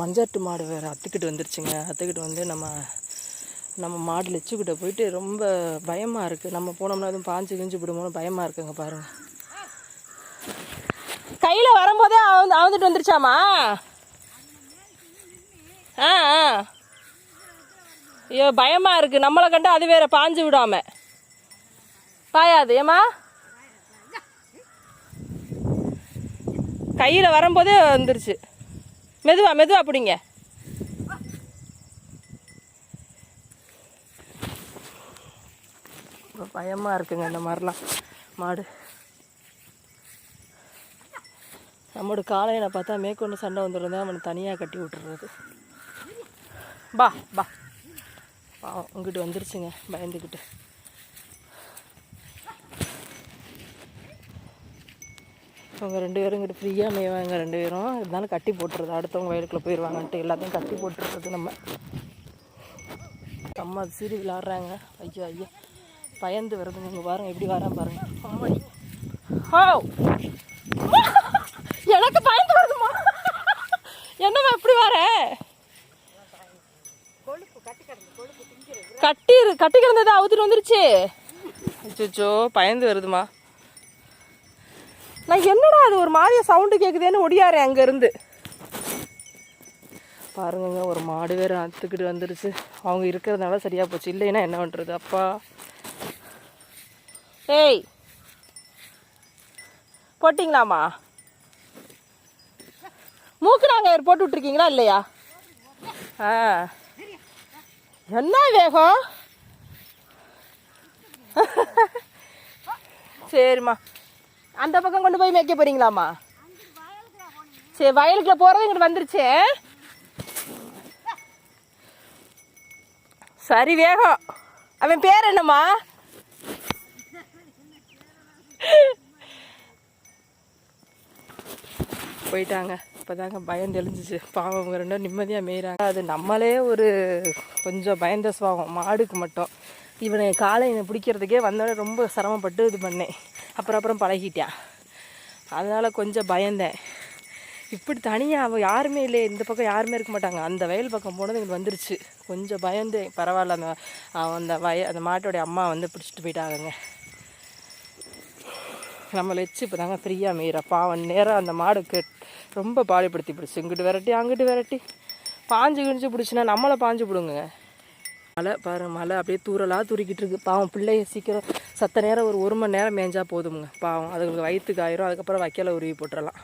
மஞ்சாட்டு மாடு வேறு அத்துக்கிட்டு வந்துருச்சுங்க. அத்துக்கிட்டு வந்து நம்ம மாடு லெச்சுக்கிட்ட போயிட்டு ரொம்ப பயமாக இருக்குது. நம்ம போனோம்னா எதுவும் பாஞ்சு கிஞ்சு விடுமோன்னு பயமாக இருக்குங்க. பாருங்கள், கையில் வரும்போதே அவுந்துட்டு வந்துருச்சாமா. ஆ ஆ, ஐயோ பயமாக இருக்குது. நம்மளை கண்டு அது வேற பாஞ்சு விடாம பாயாது. ஏமா கையில் வரும்போதே வந்துருச்சு. மெதுவா மெதுவா பிடிங்க. பயமாக இருக்குங்க இந்த மாதிரிலாம் மாடு. நம்மளோட காலையில் பார்த்தா மேற்கொண்டு சண்டை வந்துடுறதா அவனை தனியாக கட்டி விட்டுறது. பா பா பாவம் உங்ககிட்ட வந்துருச்சுங்க பயந்துக்கிட்டு. இவங்க 2 பேரும் இங்கிட்ட ஃப்ரீயாக மேய்வாங்க. 2 பேரும் இருந்தாலும் கட்டி போட்டுறது. அடுத்தவங்க வயலுக்குள்ளே போயிடுவாங்கன்ட்டு எல்லாத்தையும் கட்டி போட்டுறது. நம்ம அம்மா சீரி விளாட்றாங்க. ஐயோ ஐயோ பயந்து வருதுங்க. இங்கே பாருங்க எப்படி வரான் பாருங்க. அம்மாடி ஹோ எனக்கு பயந்து வருதுமா. என்னம்மா எப்படி வர? கட்டி கிடந்ததை அவுத்துட்டு வந்துருச்சு. அச்சோ பயந்து வருதுமா. நான் என்னடா அது ஒரு மாதிரியா சவுண்டு கேட்குதேன்னு ஒடியாரேன் அங்கேருந்து. பாருங்க, ஒரு மாடு வேறு அத்துக்கிட்டு வந்துருச்சு. அவங்க இருக்கிறதுனால சரியாக போச்சு. இல்லைன்னா என்ன பண்ணுறது? அப்பா ஏய் போட்டிங்களாம்மா? மூக்கு நாங்கள் போட்டு விட்ருக்கீங்களா இல்லையா? ஆ என்ன வேகம். சரிம்மா, அந்த பக்கம் கொண்டு போய் மேய்க்க போறீங்களாம்மா? சரி, வயலுக்குள்ள போகிறது இங்கிட்டு வந்துருச்சு. சரி வேகம். அவன் பேர் என்னம்மா? போயிட்டாங்க. இப்போதாங்க பயம் தெளிஞ்சிச்சு. பாவம் அவங்க 2 நிம்மதியாக மேய்கிறாங்க. அது நம்மளே ஒரு கொஞ்சம் பயந்த சுவாகம் மாடுக்கு மட்டும். இவனை காலையை பிடிக்கிறதுக்கே வந்தோடனே ரொம்ப சிரமப்பட்டு இது பண்ணேன். அப்புறம் பழகிட்டேன். அதனால் கொஞ்சம் பயந்தேன். இப்படி தனியாக அவள் யாருமே இல்லையே, இந்த பக்கம் யாருமே இருக்க மாட்டாங்க. அந்த வயல் பக்கம் போனது இங்கே வந்துருச்சு. கொஞ்சம் பயந்தேன். பரவாயில்ல, அந்த மாட்டோடைய அம்மா வந்து பிடிச்சிட்டு போயிட்டாங்க. நம்மளை வச்சு இப்போ தாங்க ஃப்ரீயாக மேய்கிற. பாவம் நேரம் அந்த மாடுக்கு ரொம்ப பாடுபடுத்தி பிடிச்சி இங்கிட்டு விரட்டி அங்கிட்டு விரட்டி பாஞ்சு கிழிஞ்சு பிடிச்சின்னா நம்மளை பாஞ்சு பிடுங்க. மழை பாருங்க, மழை அப்படியே தூரலாக தூரிக்கிட்டு இருக்கு. பாவம் பிள்ளைய சீக்கிரம் சத்த நேரம் ஒரு 1 மணி நேரம் மேய்ஞ்சா போதுமுங்க. பாவம் அதுங்களுக்கு வயிற்றுக்கு ஆயிரும். அதுக்கப்புறம் வைக்கல உருவி போட்டுடலாம்.